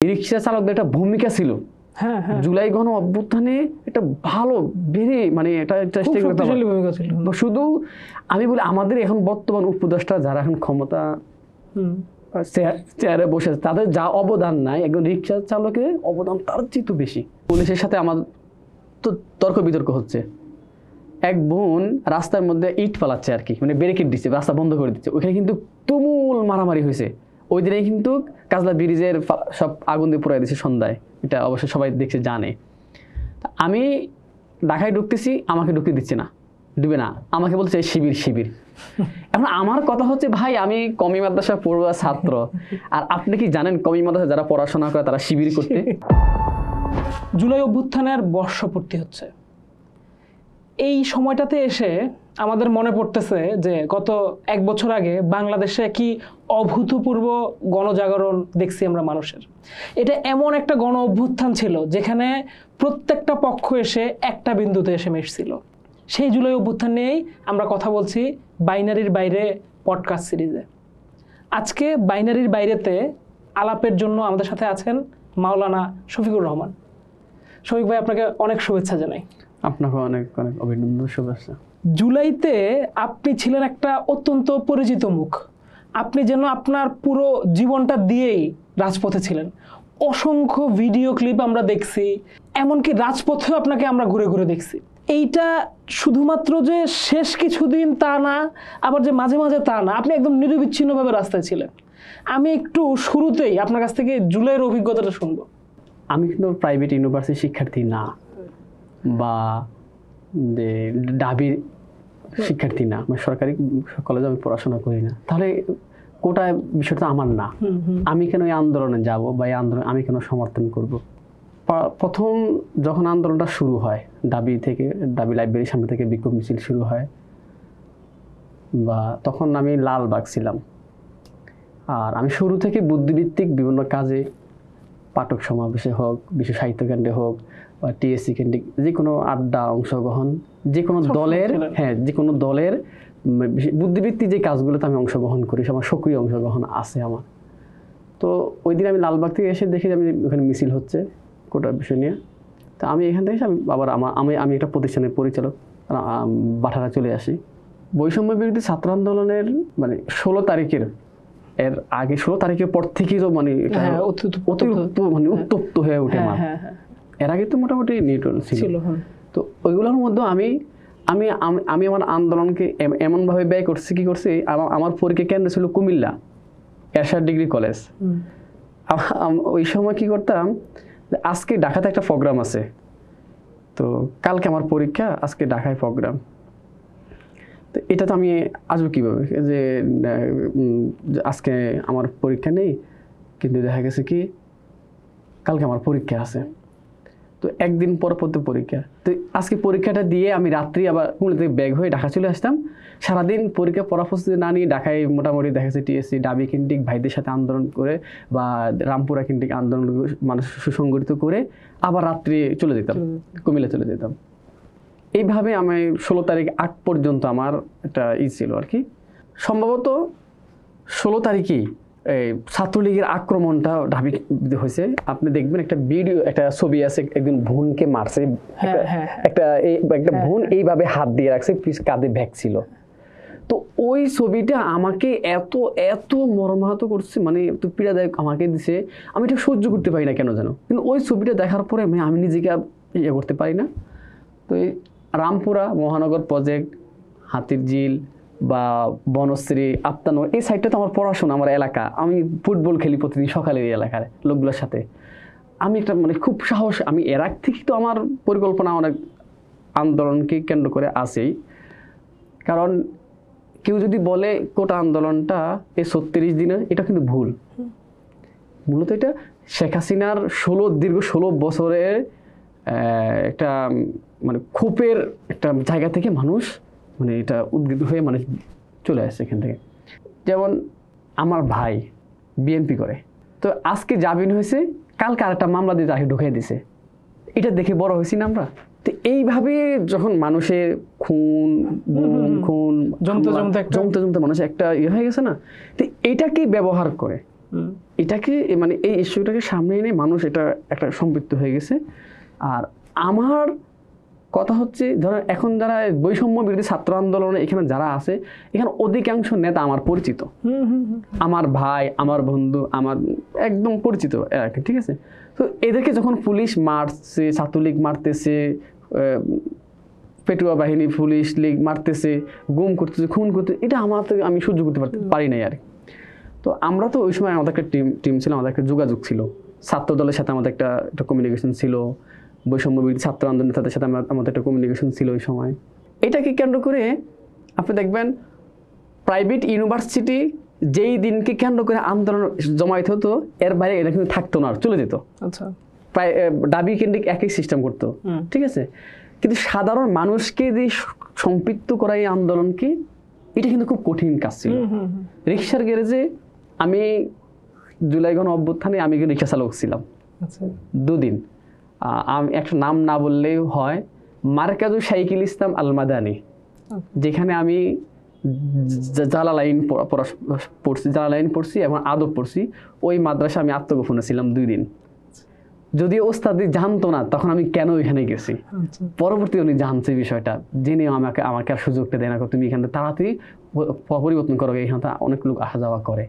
রিক্সা চালকদের একটা ভূমিকা ছিল। হ্যাঁ হ্যাঁ, জুলাই গণ অভ্যুত্থানে একটা ভালো বেড়ে মানে এটা চেষ্টা করতে শক্তিশালী ভূমিকা ছিল। শুধু আমি বলি আমাদের এখন বর্তমান উপদেষ্টা যারা এখন ক্ষমতা চেয়ারে বসে আছে তাদের যা অবদান নাই একজন রিক্সা চালকের অবদান তার চেয়ে বেশি। পুলিশের সাথে আমার তো তর্ক বিতর্ক হচ্ছে। এক বোন রাস্তার মধ্যে ইট পালাচ্ছে আর কি, মানে ব্যারিকেড দিচ্ছে, রাস্তা বন্ধ করে দিচ্ছে, ওইখানে কিন্তু তুমুল মারামারি হয়েছে। ওই দিনে কিন্তু কাজলা ব্রিজের সব আগুন দিয়ে পুরাই দিচ্ছে সন্ধ্যায়, এটা অবশ্যই সবাই দেখছে জানে। আমি ঢাকায় ঢুকতেছি, আমাকে ঢুকতে দিচ্ছে না, দিবে না, আমাকে বলছে শিবির শিবির। এখন আমার কথা হচ্ছে ভাই আমি কমি মাদ্রাসা পড়ুয়া ছাত্র, আর আপনি কি জানেন কমি মাদ্রাসা যারা পড়াশোনা করে তারা শিবির করতে? জুলাই অভ্যুত্থানের বর্ষপূর্তি হচ্ছে, এই সময়টাতে এসে আমাদের মনে পড়তেছে যে গত এক বছর আগে বাংলাদেশে কি অভূতপূর্ব গণজাগরণ দেখছি আমরা মানুষের। এটা এমন একটা গণ অভ্যুত্থান ছিল যেখানে প্রত্যেকটা পক্ষ এসে একটা বিন্দুতে এসে মিশছিল। সেই জুলাই অভ্যুত্থান নিয়েই আমরা কথা বলছি বাইনারির বাইরে পডকাস্ট সিরিজে। আজকে বাইনারির বাইরেতে আলাপের জন্য আমাদের সাথে আছেন মাওলানা শফিকুর রহমান। শফিক ভাই, আপনাকে অনেক শুভেচ্ছা জানাই। আপনাকে অনেক অনেক অভিনন্দন, শুভেচ্ছা। জুলাইতে আপনি ছিলেন একটা অত্যন্ত পরিচিত মুখ। আপনি যেন আপনার পুরো জীবনটা দিয়েই রাজপথে ছিলেন। অসংখ্য ভিডিও ক্লিপ আমরা দেখছি, এমনকি রাজপথেও আপনাকে আমরা ঘুরে ঘুরে দেখছি। এইটা শুধুমাত্র যে শেষ কিছুদিন তা না, আবার যে মাঝে মাঝে তা না, আপনি একদম নিরবিচ্ছিন্নভাবে রাস্তায় ছিলেন। আমি একটু শুরুতেই আপনার কাছ থেকে জুলাইয়ের অভিজ্ঞতাটা শুনবো। আমি কিন্তু প্রাইভেট ইউনিভার্সিটির শিক্ষার্থী না, বা ডাবির শিক্ষার্থী না, মানে সরকারি কলেজে আমি পড়াশোনা করি না। তাহলে কোটা বিষয়টা আমার না। আমি কেন এই আন্দোলনে যাব বা এই আন্দোলন আমি কেন সমর্থন করব? প্রথম যখন আন্দোলনটা শুরু হয়, ডাবি লাইব্রেরির সামনে থেকে বিক্ষোভ মিছিল শুরু হয়, বা তখন আমি লালবাগ ছিলাম। আর আমি শুরু থেকে বুদ্ধিভিত্তিক বিভিন্ন কাজে, পাঠক সমাবেশে হোক, বিশ্ব সাহিত্য কেন্দ্রে হোক, বা টিএসসি কেন্দ্রিক যে কোনো আড্ডা, অংশগ্রহণ, যে কোনো দলের যে কোনো দলের বুদ্ধিভিত্তিক যে কাজগুলোতে আমি অংশগ্রহণ করি, আমার সক্রিয় অংশগ্রহণ আছে আমার। তো ওই দিন আমি লালবাগ থেকে এসে দেখি আমি ওখানে মিছিল হচ্ছে কোটা বিষয় নিয়ে। তো আমি এখান থেকে আবার আমি একটা প্রতিষ্ঠানের পরিচালক, বাঠারা চলে আসি। বৈষম্য বিরোধী ছাত্র আন্দোলনের মানে 16 তারিখের এর আগে 16 তারিখের পর থেকেই তো মানে অতিরিক্ত মানে উত্তপ্ত হয়ে ওঠে। এর আগে তো মোটামুটি নিউট্রাল ছিল। তো ওইগুলোর মধ্যে আমি আমি আমি আমার আন্দোলনকে এমনভাবে ব্যয় করছি, কি করছি, আমার পরীক্ষা কেন্দ্র ছিল কুমিল্লা এরশাদ ডিগ্রি কলেজ। ওই সময় কি করতাম, আজকে ঢাকাতে একটা প্রোগ্রাম আছে, তো কালকে আমার পরীক্ষা, আজকে ঢাকায় প্রোগ্রাম, তো এটা তো আমি আসবো কীভাবে, যে আজকে আমার পরীক্ষা নেই, কিন্তু দেখা গেছে কি কালকে আমার পরীক্ষা আছে, তো একদিন পর তো পরীক্ষা। তো আজকে পরীক্ষাটা দিয়ে আমি রাত্রি আবার কুমিল্লা থেকে ব্যাগ হয়ে ঢাকা চলে আসতাম। সারাদিন পরীক্ষা পড়া প্রস্তুতি না নিয়ে ঢাকায় মোটামুটি দেখা যাচ্ছে টিএসসি, ডাবি কেন্দ্রিক ভাইদের সাথে আন্দোলন করে, বা রামপুরা কেন্দ্রিক আন্দোলন মানুষ সুসংগঠিত করে আবার রাত্রি চলে যেতাম, কুমিল্লা চলে যেতাম। এইভাবে আমি 16 তারিখ আগ পর্যন্ত আমার একটা ছিল আর কি। সম্ভবত 16 তারিখেই এই ছাত্রলীগের আক্রমণটা ঢাবিতে হয়েছে। আপনি দেখবেন একটা ভিডিও, একটা ছবি আছে, একদিন বোনকে মারছে, একটা বোন এইভাবে হাত দিয়ে রাখছে, কাঁধে ব্যাগ ছিল। তো ওই ছবিটা আমাকে এত এত মর্মাহত করছে, মানে এত পীড়াদায়ক আমাকে দিছে, আমি এটা সহ্য করতে পারি না কেন জানো। কিন্তু ওই ছবিটা দেখার পরে আমি নিজেকে ইয়ে করতে পারি না। তো এই রামপুরা মহানগর প্রজেক্ট, হাতির ঝিল বা বনশ্রী, আফতানগর, এই সাইডটা তো আমার পড়াশোনা, আমার এলাকা। আমি ফুটবল খেলি প্রতিদিন সকালে এই এলাকার লোকগুলোর সাথে। আমি একটা মানে খুব সাহস, আমি এর আগ থেকে তো আমার পরিকল্পনা অনেক আন্দোলনকে কেন্দ্র করে আছেই। কারণ কেউ যদি বলে কোটা আন্দোলনটা এই 36 দিনে, এটা কিন্তু ভুল। মূলত এটা শেখ হাসিনার দীর্ঘ 16 বছরের একটা মানে ক্ষোভের একটা জায়গা থেকে মানুষ মানে এটা উদ্গ্রীব হয়ে মানুষ চলে আসছে এখান থেকে। যেমন আমার ভাই বিএনপি করে, তো আজকে জামিন হয়েছে, কালকে আরেকটা মামলা দিয়ে তাকে ঢুকিয়ে দিছে। এটা দেখে বড় হয়েছি না আমরা। তো এইভাবে যখন মানুষের খুন জমতে মানুষ একটা ইয়ে হয়ে গেছে না, তো এইটাকে ব্যবহার করে এটাকে মানে এই ইস্যুটাকে সামনে এনে মানুষ এটা একটা সম্পৃক্ত হয়ে গেছে। আর আমার কথা হচ্ছে ধরো এখন যারা বৈষম্য বিরোধী ছাত্র আন্দোলনে এখানে যারা আছে, এখানে অধিকাংশ নেতা আমার পরিচিত, আমার ভাই, আমার বন্ধু, আমার একদম পরিচিত এলাকা, ঠিক আছে? তো এদেরকে যখন পুলিশ মারছে, ছাত্রলীগ মারতেছে, পেটুয়া বাহিনী, পুলিশ লীগ মারতেছে, গুম করতেছে, খুন করতেছে, এটা আমার তো আমি সহ্য করতে পারি নাই আর। তো আমরা তো ওই সময় আমাদের একটা টিম ছিল, আমাদের একটা যোগাযোগ ছিল, ছাত্র দলের সাথে আমাদের একটা কমিউনিকেশন ছিল, বৈষম্য বিরোধী ছাত্র আন্দোলনের সাথে আমাদের একটা কমিউনিকেশন ছিল ওই সময়। এটাকে কেন্দ্র করে আপনি দেখবেন প্রাইভেট ইউনিভার্সিটি যেই দিনকে কেন্দ্র করে আন্দোলন জমায়েত হতো, এর বাইরে এটা কিন্তু থাকতো না, চলে যেত। আচ্ছা, প্রায় দাবি কেন্দ্রিক একই সিস্টেম করতো, ঠিক আছে? কিন্তু সাধারণ মানুষকে যে সম্পৃক্ত করা এই আন্দোলনকে, এটা কিন্তু খুব কঠিন কাজ ছিল। রিক্সার গ্যারেজে আমি জুলাই গণ অভ্যুত্থানে আমি রিক্সা চালক ছিলাম 2 দিন। আমি একটা নাম না বললেই হয়, মার্কাজু শাইকুল ইসলাম আল মাদানী, যেখানে আমি জালালাইন পড়ছি এবং আদব পড়ছি। ওই মাদ্রাসা আমি আত্মগোপনে ছিলাম 2 দিন। যদিও ওস্তাদি জানতো না তখন আমি কেন ওইখানে গেছি, পরবর্তী উনি জানছে বিষয়টা, জেনে আমাকে আর সুযোগটা দেয় না, তুমি এখান থেকে তাড়াতাড়ি পরিবর্তন করো, এখান থেকে অনেক লোক আসা যাওয়া করে।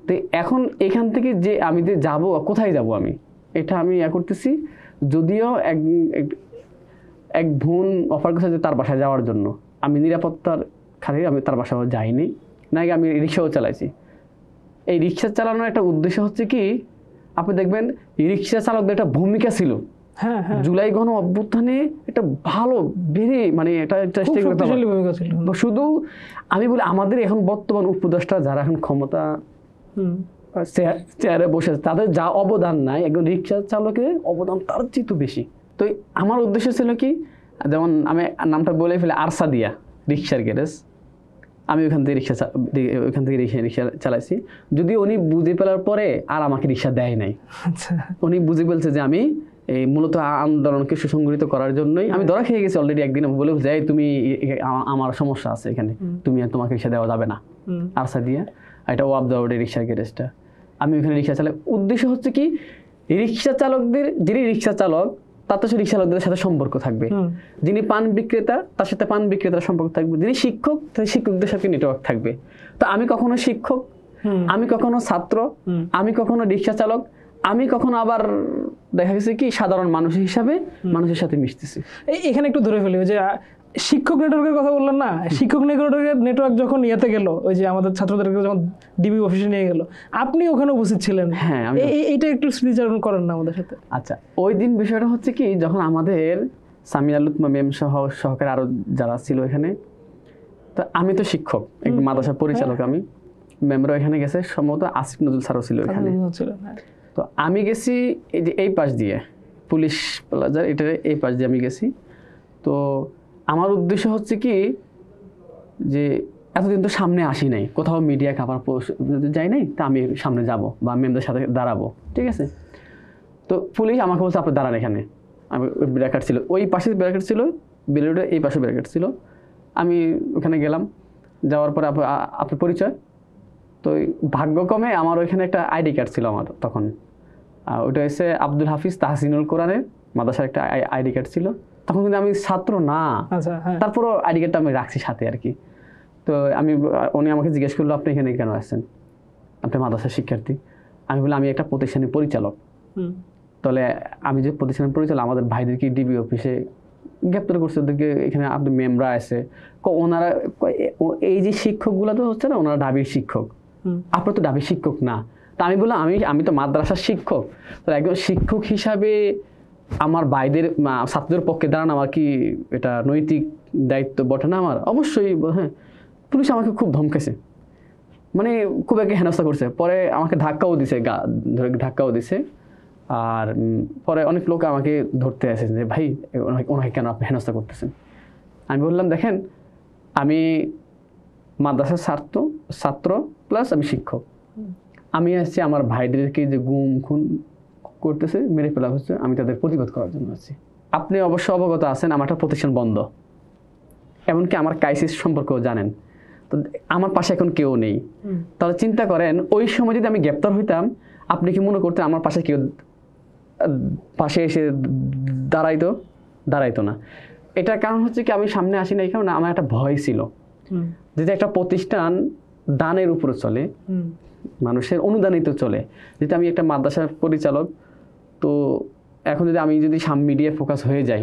তো এখন এখান থেকে যে আমি যে যাবো, কোথায় যাব আমি, এটা আমি করতেছি। যদিও এক বোন অফার করছে যে তার বাসায় যাওয়ার জন্য, আমি নিরাপত্তার খাতিরে আমি তার বাসায় যাইনি, নাকি আমি রিক্সাও চালাইছি। এই রিক্সা চালানোর একটা উদ্দেশ্য হচ্ছে কি, আপনি দেখবেন রিক্সা চালকদের একটা ভূমিকা ছিল জুলাই গণ অভ্যুত্থানে, একটা ভালো বেড়ে মানে এটা শুধু আমি বলি আমাদের এখন বর্তমান উপদেষ্টা যারা এখন ক্ষমতা চেয়ারে বসে আছে, তাদের যা অবদান নাই, একজন রিক্সা চালকের অবদান তার চেয়ে তো বেশি। তো আমার উদ্দেশ্য ছিল কি, যেমন আমি নামটা বলে ফেলে, আরসা দিয়া রিক্সার গ্যারেজ, আমি ওইখান থেকে রিক্সা চালাইছি। যদিও উনি বুঝে ফেলার পরে আর আমাকে রিক্সা দেয় নাই। উনি বুঝে ফেলছে যে আমি এই মূলত আন্দোলনকে সুসংগঠিত করার জন্যই আমি ধরা খেয়ে গেছি অলরেডি। একদিন আমি বলে যাই, তুমি আমার সমস্যা আছে এখানে, তোমাকে রিক্সা দেওয়া যাবে না। আরসা দিয়া এটা ওয়াব দাউডের রিক্সার গ্যারেজটা, আমি ওইখানে রিক্সা চালাই। উদ্দেশ্য হচ্ছে কি, রিক্সা চালকদের, যিনি রিক্সা চালক তার তো রিক্সা চালকদের সাথে সম্পর্ক থাকবে, যিনি পান বিক্রেতা তার সাথে পান বিক্রেতার সম্পর্ক থাকবে, যিনি শিক্ষক তার শিক্ষকদের সাথে নেটওয়ার্ক থাকবে। তো আমি কখনো শিক্ষক, আমি কখনো ছাত্র, আমি কখনো রিক্সা চালক, আমি কখনো আবার দেখা গেছে কি সাধারণ মানুষ হিসাবে মানুষের সাথে মিশতেছি। এখানে একটু ধরে ফেলি, ওই যে শিক্ষক নেটওয়ার্কের কথা বললেন না, শিক্ষক নেটওয়ার্ক যখন ইয়েতে গেল, ওই যে আমাদের ছাত্রদেরকে যখন ডিবি অফিসে নিয়ে গেল, আপনি ওখানে উপস্থিত ছিলেন। হ্যাঁ, এইটা একটু স্মৃতিচারণ করেন না আমাদের সাথে। আচ্ছা, ওই দিন বিষয়টা হচ্ছে কি, যখন আমাদের সামিয়া লুৎমা ম্যাম সহকারে আরো যারা ছিল এখানে, তো আমি তো শিক্ষক, একদম মাদ্রাসা পরিচালক আমি, ম্যামরা এখানে গেছে, সম্ভবত আসিফ নজরুল স্যারও ছিল এখানে। তো আমি গেছি এই যে এই পাশ দিয়ে পুলিশ প্লাজার, এটার এই পাশ দিয়ে আমি গেছি। তো আমার উদ্দেশ্য হচ্ছে কি, যে এতদিন তো সামনে আসি নাই, কোথাও মিডিয়া কাভার যাই নাই, তা আমি সামনে যাব বা ম্যামদের সাথে দাঁড়াবো, ঠিক আছে? তো পুলিশ আমাকে বলছে আপনি দাঁড়ান এখানে। আমি ব্যারিকেড ছিল, ওই পাশে ব্যারিকেড ছিল, বেলুড়ের এই পাশে ব্যারিকেড ছিল। আমি ওখানে গেলাম, যাওয়ার পরে আপনার পরিচয়। তো ভাগ্যক্রমে আমার ওইখানে একটা আইডি কার্ড ছিল আমার তখন, ওইটা হচ্ছে আব্দুল হাফিজ তাহসিনুল কোরআনের মাদ্রাসার একটা আইডি কার্ড ছিল। তখন কিন্তু আমি ছাত্র না, তারপরও আইডি কার্ডটা আমি রাখছি সাথে আর কি। তো উনি আমাকে জিজ্ঞেস করলো, আপনি এখানে কেন আসছেন, আপনি মাদ্রাসার শিক্ষার্থী? আমি বললাম আমি একটা প্রতিষ্ঠানের পরিচালক। তাহলে আমি যে প্রতিষ্ঠানের পরিচালক, আমাদের ভাইদেরকে ডিবি অফিসে গ্রেপ্তার করছে, ওদেরকে এখানে আপনি মেমরা আছে, ওনারা এই যে শিক্ষকগুলো তো হচ্ছে না, ওনারা ডাবির শিক্ষক, আপনার তো ডাবির শিক্ষক না। তা আমি বললাম আমি তো মাদ্রাসার শিক্ষক, তো একজন শিক্ষক হিসাবে আমার ভাইদের ছাত্রদের পক্ষে দাঁড়ানো আমার কি এটা নৈতিক দায়িত্ব বটে না আমার? অবশ্যই। হ্যাঁ, পুলিশ আমাকে খুব ধমকেছে, মানে খুব একটা হেনস্থা করছে। পরে আমাকে ধাক্কাও দিছে। আর পরে অনেক লোক আমাকে ধরতে আসে যে ভাই ওনাকে কেন আপনি হেনস্থা করতেছেন? আমি বললাম দেখেন, আমি মাদ্রাসার ছাত্র প্লাস আমি শিক্ষক। আমি আসছি আমার ভাইদেরকে যে গুম খুন করতেছে, মেরে ফেলা হচ্ছে, আমি তাদের প্রতিবাদ করার জন্য আছি। আপনি অবশ্য অবগত আছেন আমার একটা প্রতিষ্ঠান বন্ধ, এমনকি আমার ক্রাইসিস সম্পর্কেও জানেন। তো আমার পাশে এখন কেউ নেই। তাহলে চিন্তা করেন ওই সময় যদি আমি গ্রেপ্তার হইতাম, আপনি কি মনে করতেন আমার পাশে কেউ পাশে এসে দাঁড়াইতো না? এটার কারণ হচ্ছে কি, আমি সামনে আসি না এই কারণে আমার একটা ভয় ছিল। যদি একটা প্রতিষ্ঠান দানের উপরে চলে, মানুষের অনুদানিত চলে, যদি আমি একটা মাদ্রাসার পরিচালক, তো এখন যদি আমি মিডিয়া ফোকাস হয়ে যাই,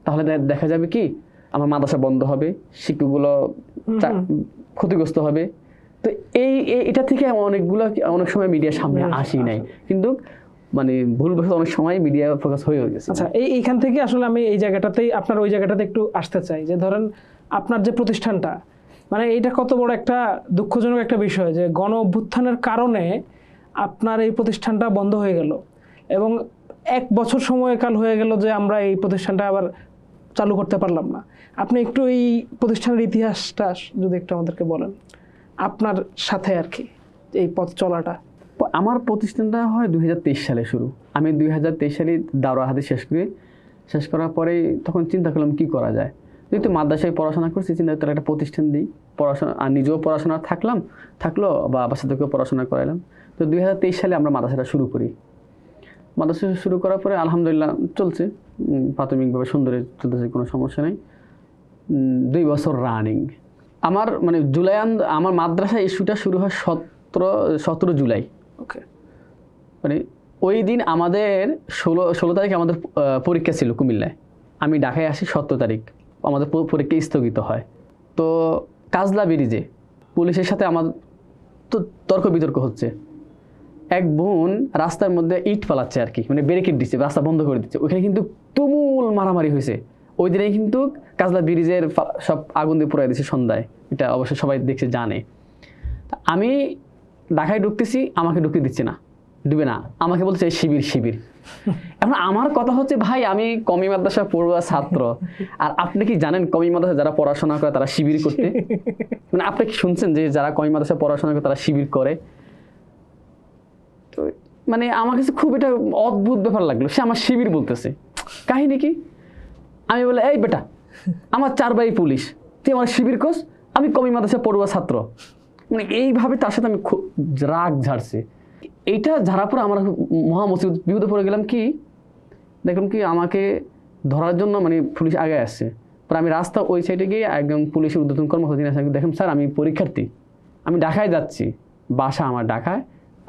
তাহলে দেখা যাবে কি আমার মাদ্রাসা বন্ধ হবে, শিক্ষকগুলো ক্ষতিগ্রস্ত হবে। তো এটা থেকে অনেক সময় মিডিয়ার সামনে আসি নাই, কিন্তু মানে ভুলবশত অনেক সময় মিডিয়া ফোকাস হয়ে গেছে। আচ্ছা, এইখান থেকে আসলে আমি এই জায়গাটাতেই আপনার ওই জায়গাটাতে একটু আসতে চাই, যে ধরেন আপনার যে প্রতিষ্ঠানটা, মানে এইটা কত বড় একটা দুঃখজনক একটা বিষয় যে গণ অভ্যুত্থানের কারণে আপনার এই প্রতিষ্ঠানটা বন্ধ হয়ে গেল, এবং 1 বছর সময়কাল হয়ে গেল যে আমরা এই প্রতিষ্ঠানটা আবার চালু করতে পারলাম না। আপনি একটু এই প্রতিষ্ঠানের ইতিহাসটা যদি একটু আমাদেরকে বলেন, আপনার সাথে আর কি এই পথ চলাটা। আমার প্রতিষ্ঠানটা হয় 2023 সালে শুরু। আমি 2023 সালে দাওরা হাদিস শেষ করার পরেই তখন চিন্তা করলাম কি করা যায়। যেহেতু মাদ্রাসায় পড়াশোনা করছি, চিন্তা করতে একটা প্রতিষ্ঠান দিই, পড়াশোনা আর নিজেও পড়াশোনা থাকলো বা বাসা থেকেও পড়াশোনা করাইলাম। তো 2023 সালে আমরা মাদ্রাসাটা শুরু করি। মাদ্রাসা শুরু করার পরে আলহামদুলিল্লাহ চলছে, প্রাথমিকভাবে সুন্দরী চলতেছে, কোনো সমস্যা নেই। 2 বছর রানিং। আমার মানে আমার মাদ্রাসা ইস্যুটা শুরু হয় 17 জুলাই। ওকে, মানে ওই দিন আমাদের 16 তারিখ আমাদের পরীক্ষা ছিল কুমিল্লায়। আমি ঢাকায় আসি 17 তারিখ, আমাদের পরীক্ষা স্থগিত হয়। তো কাজলা ব্রিজে পুলিশের সাথে আমার তো তর্ক বিতর্ক হচ্ছে। এক বোন রাস্তার মধ্যে ইট ফালাচ্ছে আর কি, মানে ব্যারিকেড দিচ্ছে, রাস্তা বন্ধ করে দিচ্ছে। ওইখানে কিন্তু তুমুল মারামারি হয়েছে। ওই দিনে কিন্তু কাজলা ব্রিজের সব আগুন দিয়ে পুরাই দিচ্ছে সন্ধ্যায়, এটা অবশ্যই সবাই দেখছে জানে। আমি ঢাকায় ঢুকতেছি, আমাকে ঢুকতে দিচ্ছে না, ডুবে না, আমাকে বলছে শিবির। এখন আমার কথা হচ্ছে, ভাই আমি কমি মাদ্রাসা পড়ুয়া ছাত্র, আর আপনি কি জানেন কমি মাদ্রাসা যারা পড়াশোনা করে তারা শিবির করতে? মানে আপনি কি শুনছেন যে যারা কমি মাদ্রাসা পড়াশোনা করে তারা শিবির করে? তো মানে আমার কাছে খুব এটা অদ্ভুত ব্যাপার লাগলো, সে আমার শিবির বলতেছে। কাহিনী কি? আমি বলে, এই বেটা, আমার 4 ভাই পুলিশ, তুই আমার শিবির কোস, আমি কমি মাদ্রাসা পড়ুয়া ছাত্র। মানে এইভাবে তার সাথে আমি খুব রাগ ঝাড়ছি। এইটা ঝাড়ার পর আমার মহা বিপদে পড়ে গেলাম। কি দেখলাম কি আমাকে ধরার জন্য মানে পুলিশ আগে আসছে। পরে আমি রাস্তা ওই সাইডে গিয়ে একদম পুলিশের ঊর্ধ্বতন কর্মকর্তা দেখলাম, স্যার আমি পরীক্ষার্থী, আমি ঢাকায় যাচ্ছি, বাসা আমার ঢাকায়,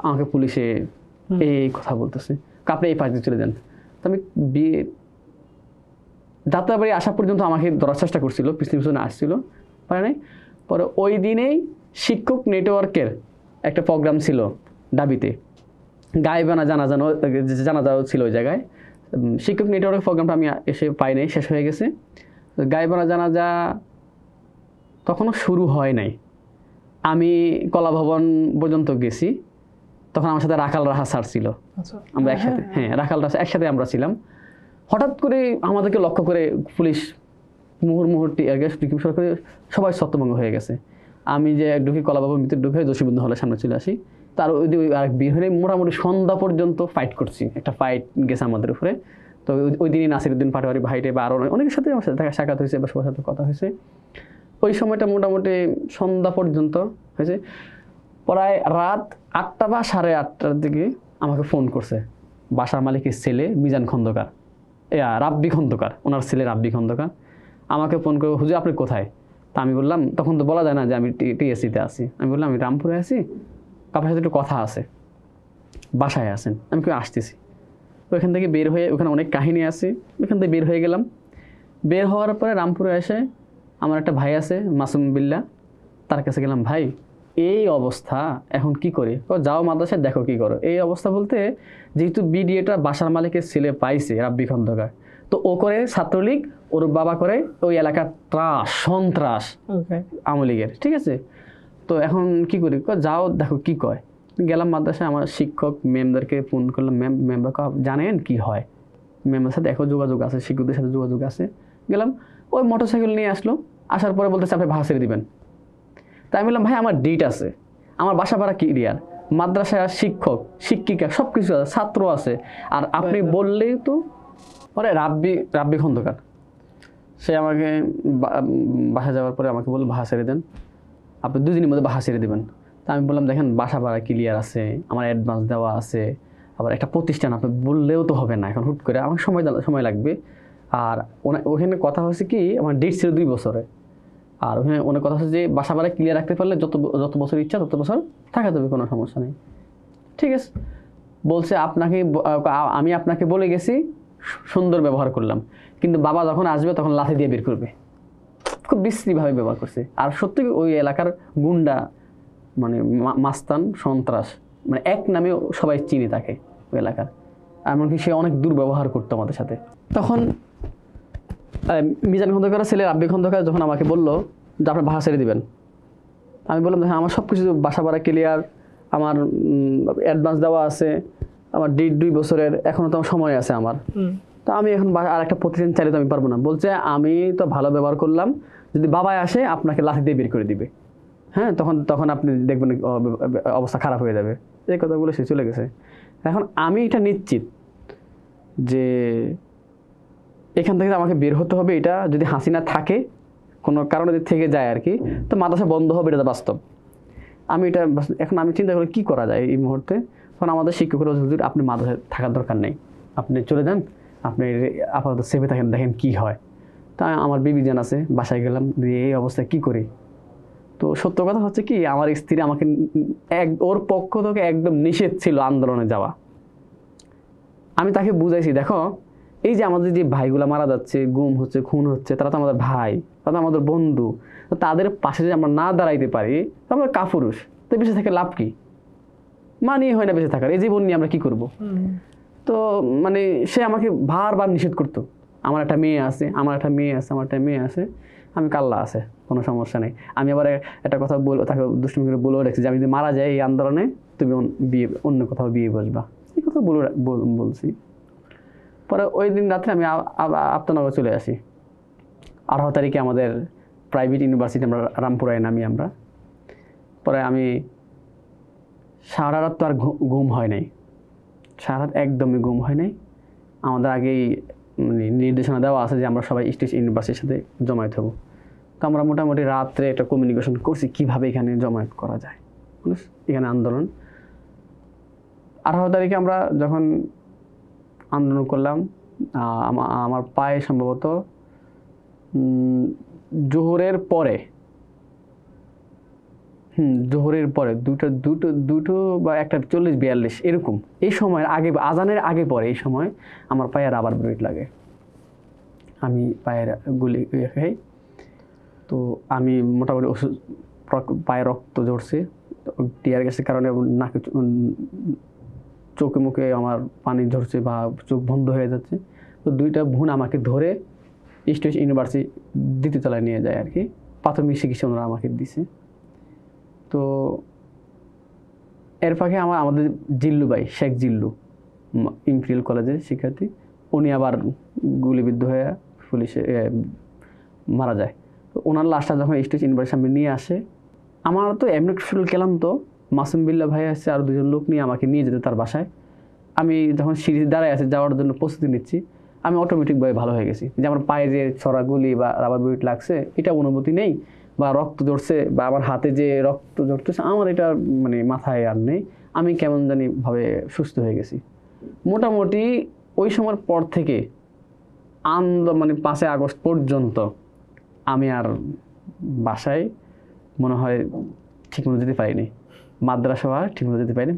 আমাকে পুলিশে এই কথা বলতেছে, আপনি এই পাশ দিয়ে চলে যান। তো আমি যাত্রাবাড়ি আসা পর্যন্ত আমাকে ধরার চেষ্টা করছিল, পিছনে আসছিল, পারে নাই। পরে ওই দিনেই শিক্ষক নেটওয়ার্কের একটা প্রোগ্রাম ছিল দাবিতে, গায়েবানা জানাজাও ছিল ওই জায়গায়। শিক্ষক নেটওয়ার্কের প্রোগ্রামটা আমি এসে পাই নাই, শেষ হয়ে গেছে। গায়েবানা জানাজা তখনও শুরু হয় নাই। আমি কলা ভবন পর্যন্ত গেছি, তখন আমার সাথে রাখাল রাহা স্যার ছিল, আমরা একসাথে, হ্যাঁ রাখাল রাহা একসাথে আমরা ছিলাম। হঠাৎ করে আমাদেরকে লক্ষ্য করে পুলিশ মুহূর্তে করে সবাই ছত্রভঙ্গ হয়ে গেছে। আমি যে ঢুকে কলা ভবন ভিতরে ঢুকে জসিমুদ্দিন হলের সামনে চলে আসি। তার আরেক বের হয়ে মোটামুটি সন্ধ্যা পর্যন্ত ফাইট করছি, একটা ফাইট গেছে আমাদের উপরে। তো ওই দিনই নাসিরউদ্দিন পাটোয়ারি ভাইটে বা আরও অনেকের সাথে আমার সাথে দেখা সাক্ষাৎ হয়েছে বা সবার সাথে কথা হয়েছে। ওই সময়টা মোটামুটি সন্ধ্যা পর্যন্ত হয়েছে। প্রায় রাত 8টা বা 8:30টার দিকে আমাকে ফোন করছে বাসার মালিকের ছেলে মিজান খন্দকার, রাব্বি খন্দকার, ওনার ছেলে রাব্বি খন্দকার। আমাকে ফোন করে, হুজুর আপনি কোথায়? তা আমি বললাম, তখন তো বলা যায় না যে আমি টিএসসিতে আছি। আমি বললাম আমি রামপুরে আছি, আপনার সাথে একটু কথা আছে, বাসায় আছেন? আমি কেউ আসতেছি। তো ওইখান থেকে বের হয়ে, ওখানে অনেক কাহিনী আছে, ওইখান থেকে বের হয়ে গেলাম। বের হওয়ার পরে রামপুরে এসে আমার একটা ভাই আছে মাসুম বিল্লাহ, তার কাছে গেলাম, ভাই এই অবস্থা এখন কি করি? যাও মাদ্রাসায় দেখো কি করো। এই অবস্থা বলতে, যেহেতু বিডিএটা বাসার মালিকের ছেলে পাইছে রাব্বি খন্দকার, তো ও করে ছাত্রলীগ, ওর বাবা করে ওই এলাকার সন্ত্রাস আওয়ামী লীগের, ঠিক আছে? তো এখন কি করি? যাও দেখো কি কয়। গেলাম মাদ্রাসায়, আমার শিক্ষক ম্যামদেরকে ফোন করলাম, ম্যামরা জানেন কি হয়? ম্যামের সাথে এখন যোগাযোগ আছে, শিক্ষকদের সাথে যোগাযোগ আছে। গেলাম, ওই মোটরসাইকেল নিয়ে আসলো, আসার পরে বলতেছে আপনি ভাষা ছেড়ে দিবেন। তাই আমি বললাম, ভাই আমার ডিট আছে, আমার বাসা ভাড়া ক্লিয়ার, মাদ্রাসায় শিক্ষক শিক্ষিকা সব কিছু আছে, ছাত্র আছে, আর আপনি বললেই তো। পরে রাব্বি খন্দকার সে আমাকে বাসা যাওয়ার পরে আমাকে বলল ভাষা ছেড়ে দেন। আপনি 2 দিনের মধ্যে বাসা ছেড়ে দেবেন। তা আমি বললাম দেখেন বাসা ভাড়া ক্লিয়ার আছে, আমার অ্যাডভান্স দেওয়া আছে, আবার একটা প্রতিষ্ঠান আপনি বললেও তো হবে না, এখন হুট করে আমার সময় লাগবে। আর ওখানে কথা হচ্ছে কি আমার ডেট ছিল 2 বছরে, আর ওখানে অনেক কথা হচ্ছে যে বাসা ভাড়া ক্লিয়ার রাখতে পারলে যত বছর ইচ্ছা তত বছর থাকা যাবে, কোনো সমস্যা নেই। ঠিক আছে, বলছে আমি আপনাকে বলে গেছি, সুন্দর ব্যবহার করলাম, কিন্তু বাবা যখন আসবে তখন লাথি দিয়ে বের করবে। খুব বিশ্রীভাবে ব্যবহার করছে। আর সত্যি ওই এলাকার গুন্ডা মানে মাস্তান সন্ত্রাস, মানে এক নামে সবাই চিনি তাকে ওই এলাকার, এমনকি সে অনেক দুর্ব্যবহার করতো আমাদের সাথে। তখন মিজান খন্দকার ছেলে রাব্বি খন্দকার যখন আমাকে বললো যে আপনি বাসা ছেড়ে দিবেন, আমি বললাম হ্যাঁ আমার সব কিছু বাসা ভাড়া ক্লিয়ার, আমার অ্যাডভান্স দেওয়া আছে, আমার 1.5-2 বছরের, এখনও তো আমার সময় আছে আমার। তো আমি এখন আর একটা প্রতিদিন চাইলে তো আমি পারবো না। বলছে আমি তো ভালো ব্যবহার করলাম, যদি বাবাই আসে আপনাকে লাথি দিয়ে বের করে দিবে, হ্যাঁ তখন আপনি দেখবেন অবস্থা খারাপ হয়ে যাবে। এই কথা বলে সে চলে গেছে। এখন আমি এটা নিশ্চিত যে এখান থেকে আমাকে বের হতে হবে, এটা যদি হাসিনা থাকে কোনো কারণে থেকে যায় আর কি, তো মাদ্রাসা বন্ধ হবে, এটা বাস্তব। আমি চিন্তা করি কী করা যায় এই মুহূর্তে। তখন আমাদের শিক্ষকরা হুজুর আপনি মাদ্রাসায় থাকার দরকার নেই, আপনি চলে যান, আপনি আপাতত সেভে থাকেন, দেখেন কি হয়। তা আমার বিবিজান আছে, বাসায় গেলাম, দিয়ে এই অবস্থায় কী করি। তো সত্য কথা হচ্ছে কি আমার স্ত্রী আমাকে ওর পক্ষ থেকে একদম নিষেধ ছিল আন্দোলনে যাওয়া। আমি তাকে বুঝাইছি দেখো এই যে আমাদের যে ভাইগুলা মারা যাচ্ছে, গুম হচ্ছে, খুন হচ্ছে, তারা তো আমাদের ভাই, তারা তো আমাদের বন্ধু, তো তাদের পাশে যদি আমরা না দাঁড়াইতে পারি তো আমরা কাপুরুষ, তো বেঁচে থেকে লাভ কি, মানিয়ে হয় না বেঁচে থাকার, এই জীবন নিয়ে আমরা কি করব। তো মানে সে আমাকে বারবার নিষেধ করতো, আমার একটা মেয়ে আছে, আমি কাল্লা আছে, কোনো সমস্যা নেই। আমি আবার একটা কথা তাকে দুষ্টুমি করে বলেও রাখছি যে আমি যদি মারা যাই এই আন্দোলনে তুমি অন্য কোথাও বিয়ে বসবা, এই কথা বলছি। পরে ওই দিন রাত্রে আমি আপ্তনগর চলে আসি। 18 তারিখে আমাদের প্রাইভেট ইউনিভার্সিটি আমরা রামপুরায় নামি আমরা। পরে আমি সারা রাত তো আর ঘুম হয় নাই, সারা রাত একদমই ঘুম হয় নাই। আমাদের আগেই মানে নির্দেশনা দেওয়া আছে যে আমরা সবাই স্টেট ইউনিভার্সিটির সাথে জমায়েত হব। তো আমরা মোটামুটি রাত্রে একটা কমিউনিকেশন করছি কীভাবে এখানে জমায়েত করা যায়, এখানে আন্দোলন। 18 তারিখে আমরা যখন আন্দোলন করলাম, আমার পায়ে সম্ভবত জোহরের পরে দুটো বা 1:40-42 এরকম, এই সময়ের আগে, আজানের আগে পরে এই সময় আমার পায়ে রাবার বুলেট লাগে, আমি পায়ের গুলি খাই। তো আমি মোটামুটি পায়ে রক্ত ঝরছে, টিয়ার গ্যাসের কারণে নাকে চোখে মুখে আমার পানি ঝরছে বা চোখ বন্ধ হয়ে যাচ্ছে। তো 2টা বোন আমাকে ধরে স্টেট ইউনিভার্সিটি 2য় তলায় নিয়ে যায় আর কি, প্রাথমিক চিকিৎসা ওনারা আমাকে দিছে। তো এর ফাঁকে আমাদের জিল্লু ভাই, শেখ জিল্লু, ইম্পেরিয়াল কলেজের শিক্ষার্থী, উনি আবার গুলিবিদ্ধ হয়ে পুলিশে মারা যায়। তো ওনার লাশটা যখন স্টেট ইউনিভার্সিটির সামনে নিয়ে আসে, আমার তো এমনি শরীর ক্লান্ত, মাসুম বিল্লাহ ভাই আসছে আর 2জন লোক নিয়ে আমাকে নিয়ে যেতে তার বাসায়। আমি যখন সিঁড়ি দাঁড়ায় আছে যাওয়ার জন্য প্রস্তুতি নিচ্ছি, আমি অটোমেটিকভাবে ভালো হয়ে গেছি যে আমার পায়ে যে ছড়া গুলি বা রাবার বুলেট লাগছে এটা অনুভূতি নেই, বা রক্ত ঝরছে বা আমার হাতে যে রক্ত ঝরতেছে আমার এটা মানে মাথায় আর নেই, আমি কেমন জানি ভাবে সুস্থ হয়ে গেছি। মোটামুটি ওই সময়ের পর থেকে মানে 5 আগস্ট পর্যন্ত আমি আর বাসায় মনে হয় ঠিকমতো যেতে পারিনি, মাদ্রাসাও আর ঠিকমতো যেতে পারিনি।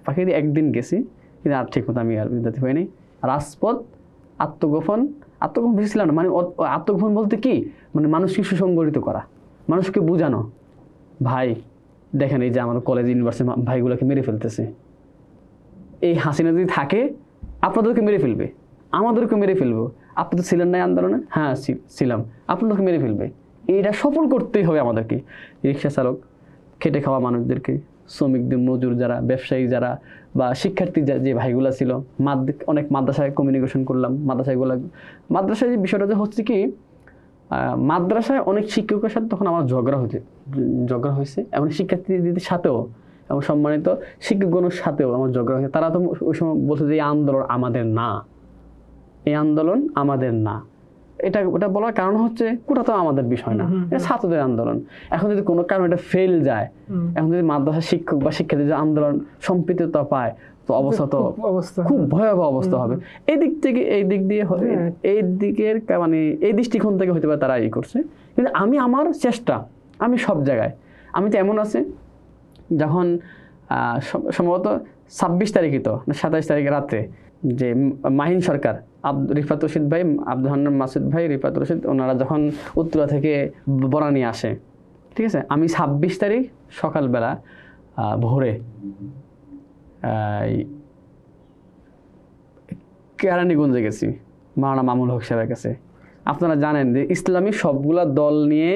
পাখি একদিন গেছি কিন্তু আর ঠিকমতো আমি আর যেতে পারিনি। রাজপথ, আত্মগোপন বেশি ছিল না, মানে আত্মগোপন বলতে কি মানে মানুষকে সুসংগঠিত করা, মানুষকে বোঝানো, ভাই দেখেন এই যে আমার কলেজ ইউনিভার্সিটি ভাইগুলোকে মেরে ফেলতেছে, এই হাসিনা যদি থাকে আপনাদেরকে মেরে ফেলবে, আমাদেরকে মেরে ফেলবো, আপনি তো ছিলেন না আন্দোলনে, হ্যাঁ ছিলাম, আপনাদেরকে মেরে ফেলবে। এটা সফল করতেই হবে আমাদেরকে। রিক্সা চালক, খেটে খাওয়া মানুষদেরকে, শ্রমিকদের, মজুর যারা, ব্যবসায়ী যারা বা শিক্ষার্থী যে ভাইগুলা ছিল, অনেক মাদ্রাসায় কমিউনিকেশন করলাম। মাদ্রাসায় যে বিষয়টা যে হচ্ছে কি, মাদ্রাসায় অনেক শিক্ষকের সাথে তখন আমার ঝগড়া হয়েছে, এমন শিক্ষার্থীদের সাথেও এবং সম্মানিত শিক্ষকগণের সাথেও আমার ঝগড়া হয়েছে। তারা তো ওই সময় বলছে যে এই আন্দোলন আমাদের না, এটা বলার কারণ হচ্ছে ওটা তো আমাদের বিষয় না, এটা ছাত্রদের আন্দোলন। এখন যদি কোনো কারণে এটা ফেল যায়, এখন যদি মাদ্রাসা শিক্ষক বা শিক্ষার্থীদের আন্দোলন সম্পৃক্ততা পায়, তো অবস্থা তো খুব ভয়াবহ অবস্থা হবে। এই দিক থেকে এই দিক দিয়ে এই দিকের মানে এই দৃষ্টিকোণ থেকে হতে পারে তারা এই করছে। কিন্তু আমি আমার চেষ্টা, আমি সব জায়গায়, আমি তো এমন আছে যখন সম্ভবত 26 তারিখই তো না 27 তারিখে রাত্রে যে মাহিন সরকার, রিফাত রশিদ ভাই, আব্দুল হান্নান মাসুদ ভাই, রিফাত রশিদ, ওনারা যখন উত্তরা থেকে বনানী আসে, ঠিক আছে, আমি 26 তারিখ সকালবেলা ভোরে কেরানীগঞ্জে গেছি মাওলানা মামুল হক সাহেবের কাছে। আপনারা জানেন যে ইসলামী সবগুলা দল নিয়ে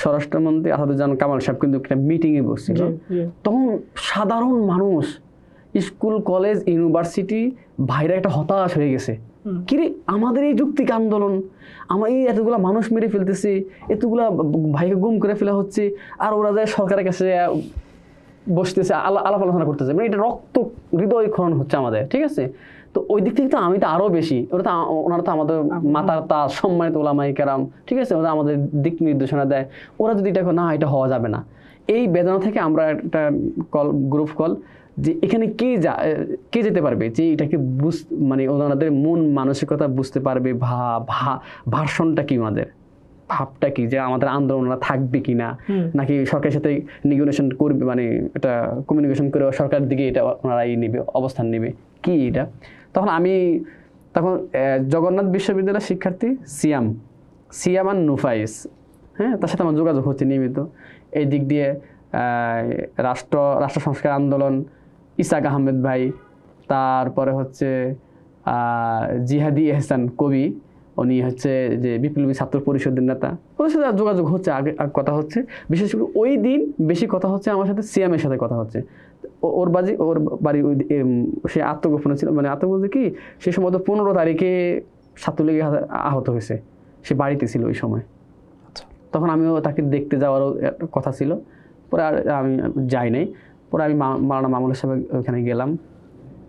স্বরাষ্ট্রমন্ত্রী আসাদুজ্জামান কামাল সাহেব কিন্তু একটা মিটিংয়ে বসছিল। তখন সাধারণ মানুষ, স্কুল কলেজ ইউনিভার্সিটি ভাইরা একটা হতাশ হয়ে গেছে, কিরে আমাদের এই যৌক্তিক আন্দোলন, আমার এই এতগুলা মানুষ মেরে ফেলতেছি, এতগুলা ভাইকে গুম করে ফেলা হচ্ছে, আর ওরা যায় সরকারের কাছে বসতেছে, আলাপ আলোচনা করতেছে, মানে এটা রক্ত হৃদয় ক্ষরণ হচ্ছে আমাদের, ঠিক আছে। তো ওই দিক থেকে তো আমি তো আরও বেশি, ওনারা তো আমাদের মাতার তার সম্মানিত ওলামাই কেরাম, ঠিক আছে, ওরা আমাদের দিক নির্দেশনা দেয়। ওরা যদি এটা না, এটা হওয়া যাবে না, এই বেদনা থেকে আমরা একটা গ্রুপ কল যে এখানে কে যেতে পারবে, যে এটাকে মানে ওনাদের মন মানসিকতা বুঝতে পারবে, ভার্সনটা কি, ওনাদের ভাবটা কি, যে আমাদের আন্দোলনরা থাকবে কিনা, নাকি সরকারের সাথে নেগোসিয়েশন করবে, মানে এটা কমিউনিকেশন করে সরকারের দিকে এটা ওনারাই নেবে, অবস্থান নেবে কি এটা। তখন জগন্নাথ বিশ্ববিদ্যালয়ের শিক্ষার্থী সিয়াম আর নুফাইস, হ্যাঁ, তার সাথে আমার যোগাযোগ হচ্ছে নিয়মিত। এই দিক দিয়ে রাষ্ট্র সংস্কার আন্দোলন ইসাক আহমেদ ভাই, তারপরে হচ্ছে জিহাদি এহসান কবি, উনি হচ্ছে যে বিপ্লবী ছাত্র পরিষদের নেতা, ওদের সাথে যোগাযোগ হচ্ছে, আগে কথা হচ্ছে। বিশেষ করে ওই দিন বেশি কথা হচ্ছে আমার সাথে সিয়ামের সাথে কথা হচ্ছে। ওর বাড়ি সে আত্মগোপনে ছিল, মানে আত্মগোপনে কি, সে সম্ভবত 15 তারিখে ছাত্রলীগে আহত হয়েছে, সে বাড়িতে ছিল ওই সময়। তখন আমিও তাকে দেখতে যাওয়ারও কথা ছিল, পরে আর আমি যাই নাই। পরে আমি মাওলানা মামুল সাহেব ওইখানে গেলাম,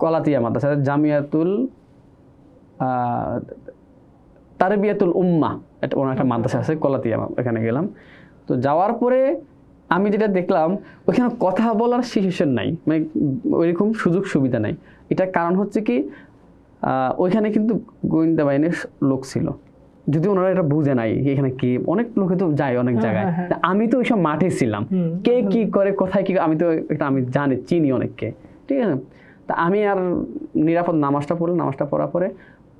কলাতিয়া মাদ্রাসা জামিয়াতুল তারবিয়াতুল উম্মাহ, এটা ওনার একটা মাদ্রাসা আছে কলাতিয়া, ওখানে গেলাম। তো যাওয়ার পরে আমি যেটা দেখলাম, ওইখানে কথা বলার সিচুয়েশন নাই, মানে ওইরকম সুযোগ সুবিধা নাই। এটার কারণ হচ্ছে কি, ওইখানে কিন্তু গোয়েন্দা বাহিনীর লোক ছিল, যদি ওনারা এটা বুঝে নাই এখানে কি, অনেক লোকে তো যায় অনেক জায়গায়, আমি তো ওইসব মাঠে ছিলাম, কে কি করে কোথায় কি, আমি তো এটা আমি চিনি অনেককে, ঠিক আছে। তা আমি আর নিরাপদ নামাজটা পড়লাম, নামাজটা পড়ার পরে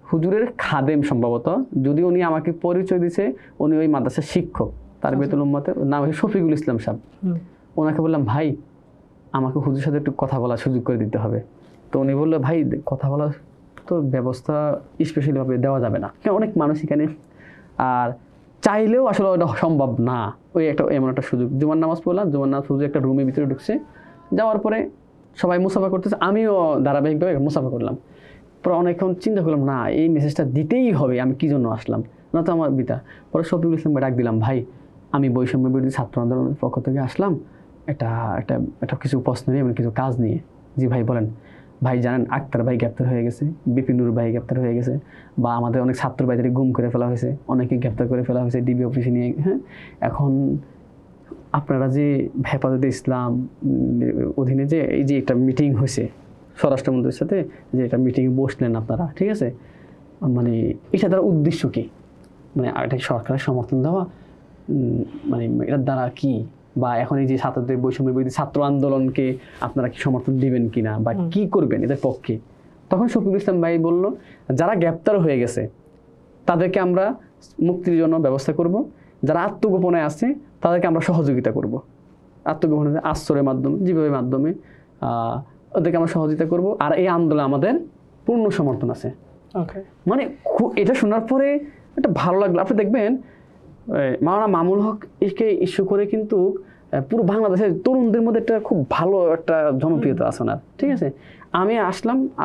হুজুরের খাদেম সম্ভবত, যদি উনি আমাকে পরিচয় দিছে, উনি ওই মাদ্রাসার শিক্ষক, তারবিয়াতুল উম্মাতের নাম হচ্ছে শফিকুল ইসলাম সাহেব। ওনাকে বললাম, ভাই আমাকে হুজুরের সাথে একটু কথা বলার সুযোগ করে দিতে হবে। তো উনি বললো, ভাই কথা বলার তো ব্যবস্থা স্পেশালিভাবে দেওয়া যাবে না, অনেক মানুষ এখানে, আর চাইলেও আসলে ওটা সম্ভব না। ওই এমন একটা সুযোগ, জুমার নামাজ পড়লাম, জুমার নামাজ হুজুর একটা রুমের ভিতরে ঢুকছে, যাওয়ার পরে সবাই মুসাফা করতেছে, আমিও ধারাবাহিকভাবে মুসাফা করলাম। পরে অনেকক্ষণ চিন্তা করলাম, না এই মেসেজটা দিতেই হবে, আমি কি জন্য আসলাম, না তো আমার বিতা। পরে শফিকুল ইসলামকে ডাক দিলাম, ভাই আমি বৈষম্য বিরোধী ছাত্র আন্দোলনের পক্ষ থেকে আসলাম, একটা কিছু প্রশ্ন নিয়ে, কিছু কাজ নিয়ে। জি ভাই বলেন। ভাই জানেন আক্তার ভাই গ্রেপ্তার হয়ে গেছে, বিপিনুর ভাই গ্রেপ্তার হয়ে গেছে, বা আমাদের অনেক ছাত্র ভাইদের গুম করে ফেলা হয়েছে, অনেকে গ্রেপ্তার করে ফেলা হয়েছে ডিবি অফিসে নিয়ে। হ্যাঁ, এখন আপনারা যে হেফাজতে ইসলাম অধীনে যে এই যে একটা মিটিং হয়েছে স্বরাষ্ট্রমন্ত্রীর সাথে, যে একটা মিটিংয়ে বসলেন আপনারা, ঠিক আছে, মানে এটা দ্বারা উদ্দেশ্য কি, মানে এটা সরকারের সমর্থন দেওয়া, মানে এটার দ্বারা কি, বা এখন এই যে ছাত্রদের বৈষম্য বিরোধী ছাত্র আন্দোলনকে আপনারা কি সমর্থন দিবেন কিনা, বা কি করবেন এদের পক্ষে। তখন শফিকুল ইসলাম ভাই বলল, যারা গ্রেপ্তার হয়ে গেছে তাদেরকে আমরা মুক্তির জন্য ব্যবস্থা করব, যারা আত্মগোপনে আছে তাদেরকে আমরা সহযোগিতা করব, আত্মগোপনে আশ্রয়ের মাধ্যমে, যেভাবে মাধ্যমে ওদেরকে আমরা সহযোগিতা করব, আর এই আন্দোলনে আমাদের পূর্ণ সমর্থন আছে। মানে এটা শোনার পরে একটা ভালো লাগলো। আপনি দেখবেন মাওলানা মামুল হক একে ইস্যু করে কিন্তু পুরো বাংলাদেশের তরুণদের মধ্যে একটা খুব ভালো একটা জনপ্রিয়তা আছে ওনার, ঠিক আছে। আমি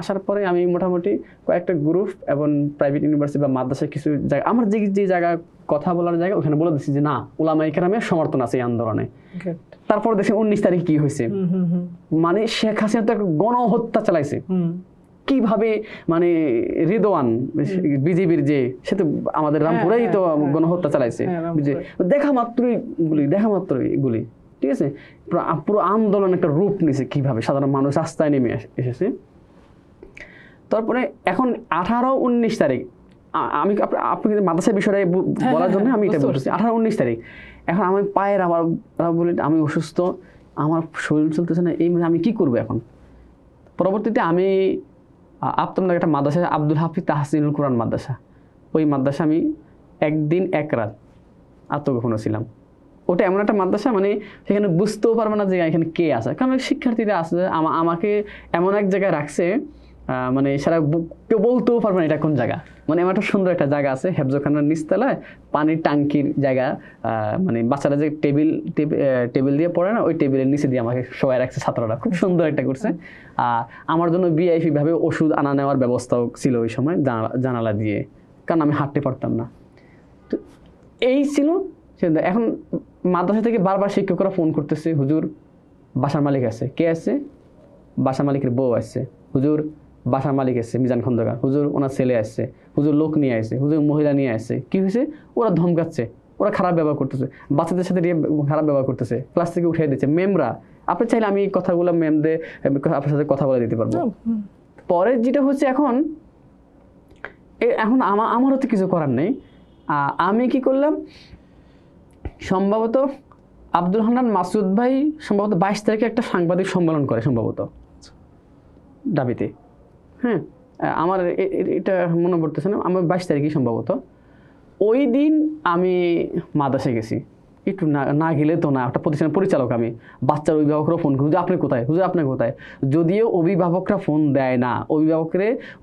আসার পরে আমি মোটামুটি কয়েকটা গ্রুপ এবং প্রাইভেট ইউনিভার্সিটি বা মাদ্রাসার কিছু জায়গা, আমার যে জায়গা কথা বলার জায়গা, ওখানে বলে দিচ্ছি যে না, উলামায়ে কেরামের সমর্থন আছে এই আন্দোলনে। তারপর দেখছি 19 তারিখ কি হয়েছে, মানে শেখ হাসিনা তো একটা গণহত্যা চালাইছে, কিভাবে মানে রিদওয়ান বিজেপির যে সে তো আমাদের রামপুরেই তো গণহত্যা চালাইছে, দেখা মাত্রই গুলি, ঠিক আছে, পুরো আন্দোলন একটা রূপ নিছে, কিভাবে সাধারণ মানুষ রাস্তায় নেমে এসেছে। তারপরে এখন 18-19 তারিখ, আমি আপনি মাদ্রাসা বিষয়টা বলার জন্য আমি এটা বলতেছি, 18-19 তারিখ। এখন আমি পায়ের আবার বলি আমি অসুস্থ, আমার শরীর চলতেছে না, এই আমি কি করবো এখন। পরবর্তীতে আমি আপনার একটা মাদ্রাসা, আব্দুল হাফিজ তাহসিনুল কোরআন মাদ্রাসা, ওই মাদ্রাসা আমি একদিন এক রাত আত্মগোপন ছিলাম। ওটা এমন একটা মাদ্রাসা মানে সেখানে বুঝতেও পারবে না যে এখানে কে আছে, কারণ শিক্ষার্থীরা আছে, আমাকে এমন এক জায়গায় রাখছে মানে সারা কেউ বলতেও পারবে না এটা কোন জায়গা। মানে এমন একটা সুন্দর একটা জায়গা আছে হেফজখানার নিচতলায়, পানির টাঙ্কির জায়গা, মানে বাচ্চারা যে টেবিল দিয়ে পড়ে না, ওই টেবিলের নিচে দিয়ে আমাকে সবাই রাখছে, ছাত্ররা খুব সুন্দর একটা করছে। আমার জন্য ভিআইপি ভাবে ওষুধ আনা নেওয়ার ব্যবস্থাও ছিল ওই সময় জানালা দিয়ে, কারণ আমি হাঁটতে পারতাম না। তো এই ছিল। এখন মাদ্রাসা থেকে বারবার শিক্ষকরা ফোন করতেছে, হুজুর বাসার মালিক আছে। কে আছে? বাসার মালিকের বউ আসছে। হুজুর বাসার মালিক আসছে মিজান খন্দকার, হুজুর ওনার ছেলে আসছে, হুজুর লোক নিয়ে আসছে, হুজুর মহিলা নিয়ে আসছে। কি হয়েছে? ওরা ধমকাচ্ছে, ওরা খারাপ ব্যবহার করতেছে, বাচ্চাদের সাথে খারাপ ব্যবহার করতেছে, ক্লাস থেকে উঠিয়ে দিচ্ছে। মেমরা, আপনি চাইলে আমি এই কথাগুলো ম্যামদের আপনার সাথে কথা বলে দিতে পারবো। পরে যেটা হচ্ছে এখন আমারও তো কিছু করার নেই। আমি কি করলাম, সম্ভবত আব্দুল হান্নান মাসুদ ভাই সম্ভবত 22 তারিখে একটা সাংবাদিক সম্মেলন করে সম্ভবত দাবিতে। হ্যাঁ, আমার এটা মনে পড়তেছে না, আমার 22 তারিখে সম্ভবত। ওই দিন আমি মাদ্রাসায় গেছি, একটু না গেলে তো না, একটা প্রতিষ্ঠানের পরিচালক আমি, বাচ্চার অভিভাবকরা ফোন করি, আপনি কোথায় হুজুর, আপনি কোথায়? যদিও অভিভাবকরা ফোন দেয় না,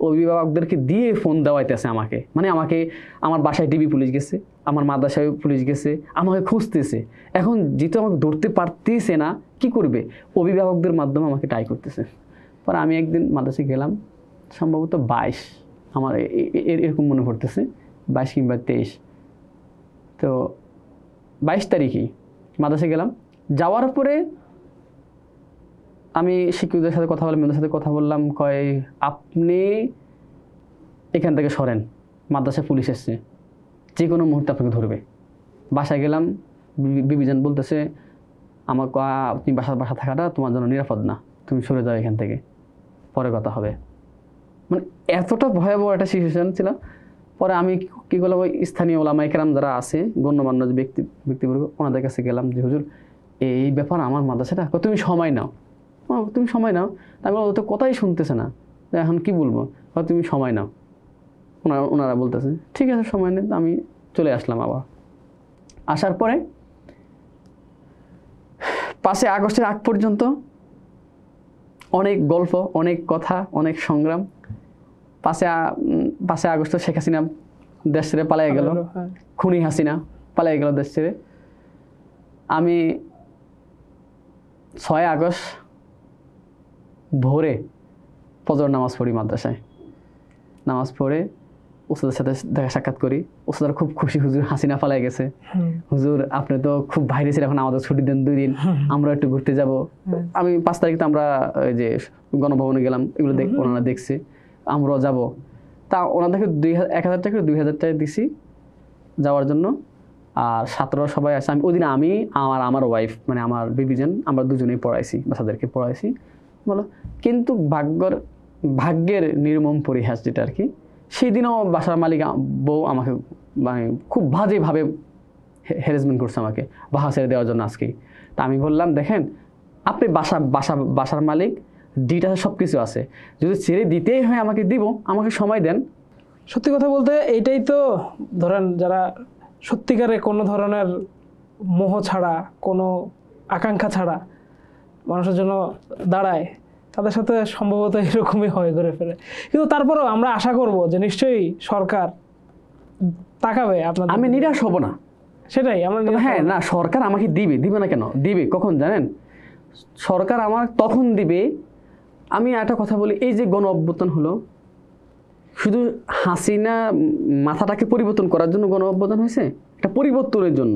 অভিভাবকদেরকে দিয়ে ফোন দেওয়াইতেছে আমাকে, মানে আমাকে আমার বাসায় ডিবি পুলিশ গেছে, আমার মাদ্রাসায় পুলিশ গেছে, আমাকে খুঁজতেছে। এখন যেহেতু আমাকে ধরতে পারতেছে না, কি করবে? অভিভাবকদের মাধ্যমে আমাকে ট্রাই করতেছে। পরে আমি একদিন মাদ্রাসায় গেলাম, সম্ভবত 22, আমার এরকম মনে পড়তেছে, 22 কিংবা 23। তো 22 তারিখেই মাদ্রাসায় গেলাম। যাওয়ার পরে আমি শিক্ষকদের সাথে কথা বললাম, মেয়েদের সাথে কথা বললাম, কয় আপনি এখান থেকে সরেন, মাদ্রাসায় পুলিশ এসছে, যে কোনো মুহূর্তে আপনাকে ধরবে। বাসায় গেলাম, বিবিজান বলতেছে আমার তুমি বাসা থাকাটা তোমার জন্য নিরাপদ না, তুমি সরে যাও এখান থেকে, পরে কথা হবে। মানে এতটা ভয়াবহ একটা সিচুয়েশন ছিল। পরে আমি কী করলাম, ওই স্থানীয় ওলামা ইকরাম যারা আছে, গণ্যমান্য যে ব্যক্তিবর্গ, ওনাদের কাছে গেলাম যে হুজুর এই ব্যাপার আমার মাদ্রাসাটা, তুমি সময় নাও, তুমি সময় নাও। আমি বলবো তো কথাই শুনতেছে না, এখন কি বলবো, তুমি সময় নাও। ওনারা বলতেছে ঠিক আছে সময় নেই। আমি চলে আসলাম। আবার আসার পরে 5 আগস্টের আগ পর্যন্ত অনেক গল্প, অনেক কথা, অনেক সংগ্রাম। 5 আগস্ট শেখ হাসিনা দেশ ছেড়ে পালিয়ে গেল, খুনি হাসিনা পালিয়ে গেল দেশ ছেড়ে। আমি 6 আগস্ট ভোরে ফজর নামাজ পড়ি মাদ্রাসায়। নামাজ পড়ে ওস্তাদের সাথে দেখা সাক্ষাৎ করি। ওস্তাদরা খুব খুশি, হুজুর হাসিনা পালিয়ে গেছে, হুজুর আপনি তো খুব বাইরে ছিলেন, এখন আমাদের ছুটি দেন 2 দিন, আমরা একটু ঘুরতে যাব। আমি 5 তারিখ তো আমরা ওই যে গণভবনে গেলাম, এগুলো ওনারা দেখছে, আমরাও যাব। তা ওনাদেরকে 1000 টাকা 2000 টাকা দিছি যাওয়ার জন্য। আর ছাত্ররা সবাই আছে। ওই দিন আমি আমার ওয়াইফ, মানে আমার বিবিজান, আমরা দুজনেই পড়াইছি, বাচ্চাদেরকে পড়াইছি বলো। কিন্তু ভাগ্যের নির্মম পরিহাস যেটা আর কি, সেই দিনও বাসার মালিক বউ আমাকে মানে খুব বাজেভাবে হ্যারাসমেন্ট করছে আমাকে, বাসা ছেড়ে দেওয়ার জন্য আজকেই। তা আমি বললাম দেখেন, আপনি বাসার মালিক, ডিটেলস সব কিছু আছে, যদি ছেড়ে দিতেই হয় আমাকে দিব, আমাকে সময় দেন। সত্যি কথা বলতে এইটাই তো ধরেন, যারা সত্যিকারে কোনো ধরনের মোহ ছাড়া, কোনো আকাঙ্ক্ষা ছাড়া মানুষের জন্য দাঁড়ায়, তাদের সাথে সম্ভবত এরকমই হয় ঘুরে ফিরে। কিন্তু তারপরেও আমরা আশা করব যে নিশ্চয়ই সরকার তাকাবে আপনার। আমি নিরাশ হব না, সেটাই আমরা। হ্যাঁ না, সরকার আমাকে দিবে না কেন? দিবে। কখন জানেন? সরকার আমার তখন দিবে। আমি একটা কথা বলি, এই যে গণ অভ্যুত্থান হলো, শুধু হাসিনা মাথাটাকে পরিবর্তন করার জন্য গণ অভ্যুত্থান হয়েছে, একটা পরিবর্তনের জন্য।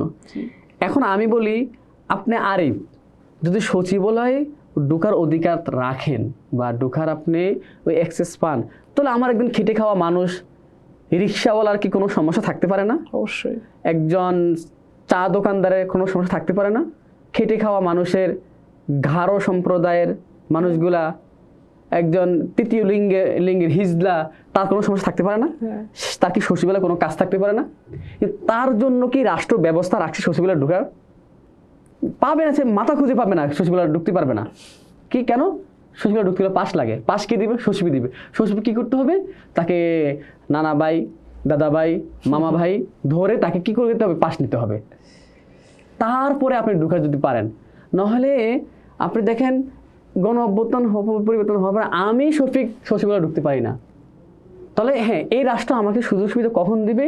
এখন আমি বলি, আপনি আরিফ যদি সচিবালয়ে ঢোকার অধিকার রাখেন বা ঢোকার আপনি ওই অ্যাক্সেস পান, তাহলে আমার একজন খেটে খাওয়া মানুষ, রিক্সাওয়ালার কি কোনো সমস্যা থাকতে পারে না? অবশ্যই। একজন চা দোকানদারের কোনো সমস্যা থাকতে পারে না? খেটে খাওয়া মানুষের, গারো সম্প্রদায়ের মানুষগুলা, একজন তৃতীয় লিঙ্গের হিজলা, তার কোনো সমস্যা থাকতে পারে না? তার কি সচিবালয়ে কোনো কাজ থাকতে পারে না? তার জন্য কি রাষ্ট্র ব্যবস্থা রাখছে সচিবালয়ে ঢোকার? পাবে না, সে মাথা খুঁজে পাবে না, সচিবালয়ে ঢুকতে পারবে না। কি কেন? সচিবালয়ে ঢুকতে হলে পাস লাগে। পাস কে দিবে? সচিব দিবে। সচিব কি করতে হবে? তাকে নানা ভাই, দাদা ভাই, মামা ভাই ধরে তাকে কি করে দিতে হবে? পাস নিতে হবে। তারপরে আপনি ঢুকার যদি পারেন। নাহলে আপনি দেখেন গণ অভ্যুত্থান পরিবর্তন হওয়ার পরে আমি শফিক সচিবালয়ে ঢুকতে পারি না। তাহলে হ্যাঁ, এই রাষ্ট্র আমাকে সুযোগ সুবিধা কখন দিবে?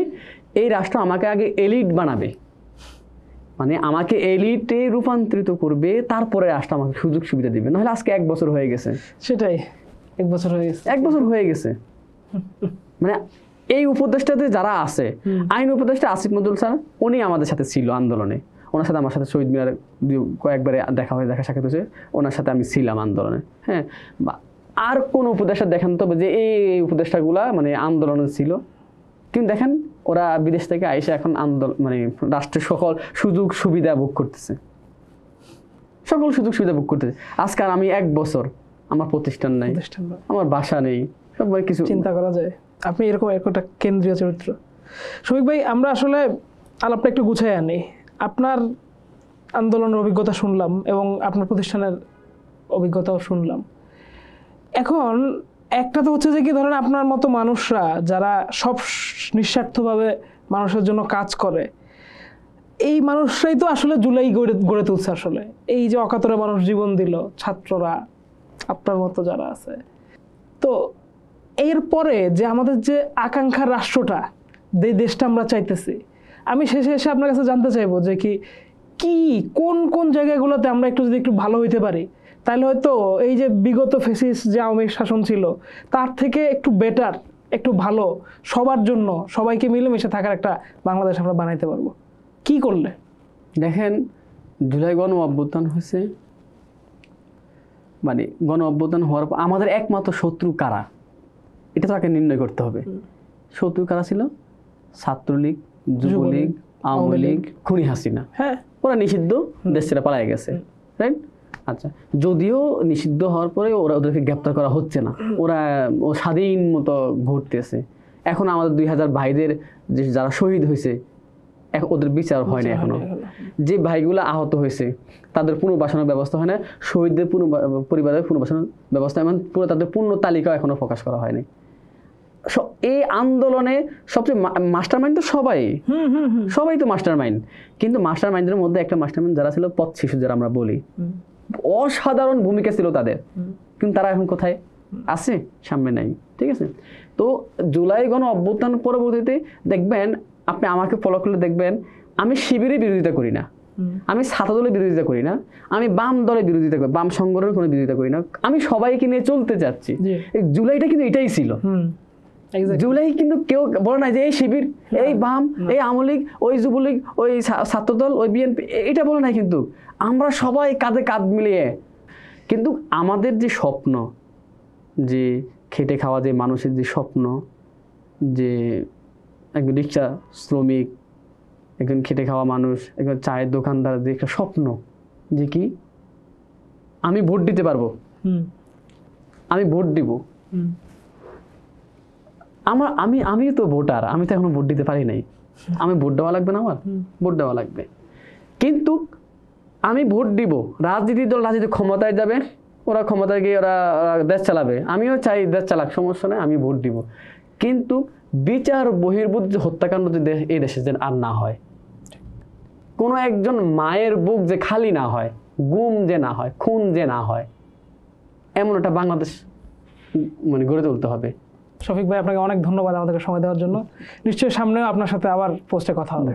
এই রাষ্ট্র আমাকে আগে এলিট বানাবে, মানে আমাকে এলিটে রূপান্তরিত করবে, তারপরে রাষ্ট্র আমাকে সুযোগ সুবিধা দিবে। নাহলে আজকে 1 বছর হয়ে গেছে। সেটাই, 1 বছর হয়ে গেছে। 1 বছর হয়ে গেছে। মানে এই উপদেষ্টাতে যারা আছে, আইন উপদেষ্টা আসিফ নজরুল স্যার, উনি আমাদের সাথে ছিল আন্দোলনে। ওনার সাথে আমার সাথে শহীদ মিনারে কয়েকবারে দেখা সাক্ষাৎ হয়েছে, ওনার সাথে আমি ছিলাম আন্দোলনে। হ্যাঁ, আর কোন উপদেষ্টা দেখেন তো যে এই উপদেষ্টাগুলা মানে আন্দোলনে ছিল, কিন্তু দেখেন ওরা বিদেশ থেকে আইসে এখন আন্দোলন মানে রাষ্ট্রের সকল সুযোগ সুবিধা ভোগ করতেছে, সকল সুযোগ সুবিধা ভোগ করতেছে। আজকাল আমি 1 বছর, আমার প্রতিষ্ঠান নাই, আমার বাসা নেই, সবাই কিছু চিন্তা করা যায়। আপনি এরকম একটা কেন্দ্রীয় চরিত্র। শফিক ভাই, আমরা আসলে আলাপটা একটু গুছাই আনি। আপনার আন্দোলনের অভিজ্ঞতা শুনলাম এবং আপনার প্রতিষ্ঠানের অভিজ্ঞতাও শুনলাম। এখন একটা তো হচ্ছে যে কি ধরেন আপনার মতো মানুষরা যারা সব নিঃস্বার্থভাবে মানুষের জন্য কাজ করে, এই মানুষরাই তো আসলে জুলাই গড়ে তুলছে। আসলে এই যে অকাতরে মানুষ জীবন দিল, ছাত্ররা, আপনার মতো যারা আছে, তো এরপরে যে আমাদের যে আকাঙ্ক্ষার রাষ্ট্রটা, যে দেশটা আমরা চাইতেছি, আমি শেষে এসে আপনার কাছে জানতে চাইবো যে কি কোন কোন জায়গাগুলোতে আমরা একটু ভালো হইতে পারি, তাহলে হয়তো এই যে বিগত ফ্যাসিস্ট যে আওয়ামী শাসন ছিল তার থেকে একটু বেটার, একটু ভালো, সবার জন্য সবাইকে মিলেমিশে থাকার একটা বাংলাদেশ আমরা বানাইতে পারবো। কি করলে? দেখেন, জুলাই গণ অভ্যুত্থান হয়েছে, মানে গণ অভ্যুত্থান হওয়ার পর আমাদের একমাত্র শত্রু কারা, এটা তাকে নির্ণয় করতে হবে। শত্রু কারা ছিল? ছাত্রলীগ, যুবলীগ, আওয়ামী লীগ, খুনি হাসিনা। হ্যাঁ, ওরা নিষিদ্ধ, দেশ ছেড়ে পালায় গেছে, রাইট? আচ্ছা, যদিও নিষিদ্ধ হওয়ার পরে ওদেরকে গ্রেপ্তার করা হচ্ছে না, ওরা স্বাধীন মতো ঘুরতেছে। এখন আমাদের 2000 ভাইদের যারা শহীদ হয়েছে, ওদের বিচার হয় না এখনো। যে ভাইগুলো আহত হয়েছে তাদের পুনর্বাসনের ব্যবস্থা হয় না, শহীদদের পরিবারের পুনর্বাসনের ব্যবস্থা, এবং পুরো তাদের পূর্ণ তালিকা এখনো প্রকাশ করা হয়নি। এই আন্দোলনে সবচেয়ে মাস্টার মাইন্ড তো সবাই তো মাস্টার মাইন্ড, কিন্তু মাস্টার মাইন্ডের মধ্যে একটা মাস্টার মাইন্ড যারা ছিল পথ শিশু, যারা আমরা বলি, অসাধারণ ভূমিকা ছিল তাদের, কিন্তু তারা এখন কোথায় আছে? সামনে নাই। ঠিক আছে, তো জুলাই গণ অভ্যুত্থান পরবর্তীতে দেখবেন, আপনি আমাকে ফলো করলে দেখবেন, আমি শিবিরের বিরোধিতা করি না, আমি ছাত্র দলের বিরোধিতা করি না, আমি বাম দলের বিরোধিতা করি, বাম সংগঠনের কোনো বিরোধিতা করি না, আমি সবাইকে নিয়ে চলতে চাচ্ছি। জুলাইটা কিন্তু এটাই ছিল। জুলাই কিন্তু কেউ বলে না যে এই শিবির, এই বাম, এই আওয়ামী লীগ, ওই যুবলীগ, ওই ছাত্রদল, ওই বিএনপি, এটা বলে নাই। কিন্তু আমরা সবাই কাঁধে কাঁধ মিলিয়ে, কিন্তু আমাদের যে স্বপ্ন, যে খেটে খাওয়া যে মানুষের যে স্বপ্ন, যে একজন রিক্সা শ্রমিক, একজন খেটে খাওয়া মানুষ, একজন চায়ের দোকানদার, যে একটা স্বপ্ন যে কি আমি ভোট দিতে পারবো, আমি ভোট দিব, আমি তো ভোটার, আমি তো এখনো ভোট দিতে পারি নাই, আমি ভোট দেওয়া লাগবে না, আমার ভোট দেওয়া লাগবে। কিন্তু আমি ভোট দিব, রাজনীতি দল রাজনীতি ক্ষমতায় যাবে, ওরা ক্ষমতায় গিয়ে ওরা দেশ চালাবে, আমিও চাই দেশ চালাক, সমস্যা নেই, আমি ভোট দিব। কিন্তু বিচার বহির্ভূত হত্যাকাণ্ড যে এই দেশে যেন আর না হয়, কোনো একজন মায়ের বুক যে খালি না হয়, গুম যে না হয়, খুন যে না হয়, এমন একটা বাংলাদেশ মানে গড়ে তুলতে হবে। শফিক ভাই, আপনাকে অনেক ধন্যবাদ আমাদেরকে সময় দেওয়ার জন্য। নিশ্চয়ই সামনেও আপনার সাথে আবার পোস্টে কথা হবে।